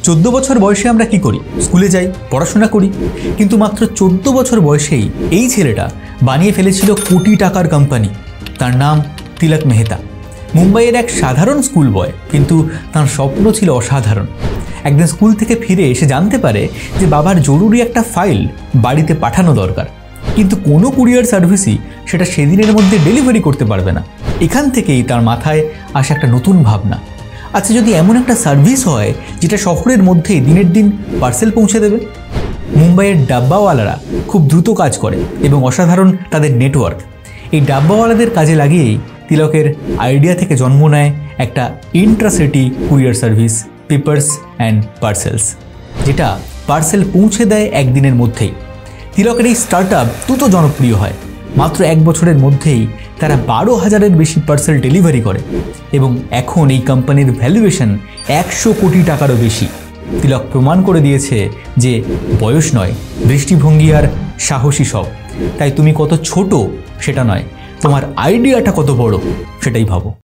14 বছর বয়সে আমরা কি করি? স্কুলে যাই, পড়াশোনা করি। কিন্তু মাত্র 14 বছর বয়সেই এই ছেলেটা বানিয়ে ফেলেছিল কোটি টাকার কোম্পানি। তার নাম তিলক মেহতা। মুম্বাইয়ের এক সাধারণ স্কুল বয়, কিন্তু তার স্বপ্ন ছিল অসাধারণ। একদিন স্কুল থেকে ফিরে এসে জানতে পারে যে বাবার জরুরি একটা ফাইল বাড়িতে পাঠানো দরকার, কিন্তু কোনো কুরিয়ার সার্ভিসই সেটা সেদিনের মধ্যে ডেলিভারি করতে পারবে না। এখান থেকেই তার মাথায় আসে একটা নতুন ভাবনা। আচ্ছা, যদি এমন একটা সার্ভিস হয় যেটা শহরের মধ্যেই দিনের দিন পার্সেল পৌঁছে দেবে। মুম্বাইয়ের ডাব্বাওয়ালারা খুব দ্রুত কাজ করে এবং অসাধারণ তাদের নেটওয়ার্ক। এই ডাব্বাওয়ালাদের কাজে লাগিয়েই তিলকের আইডিয়া থেকে জন্ম নেয় একটা intracity courier service, papers and parcels, যেটা পার্সেল পৌঁছে দেয় একদিনের মধ্যেই। তিলকের এই স্টার্টআপ দ্রুত জনপ্রিয় হয়। মাত্র 1 বছরের মধ্যেই তারা 12,000-এর বেশি পার্সেল ডেলিভারি করে এবং এখন এই কোম্পানির ভ্যালুয়েশন 100 কোটি টাকারও বেশি। তিলক প্রমাণ করে দিয়েছে যে বয়স নয়, দৃষ্টিভঙ্গি আর সাহসী সব। তাই তুমি কত ছোট সেটা নয়, তোমার আইডিয়াটা কত বড় সেটাই ভাবো।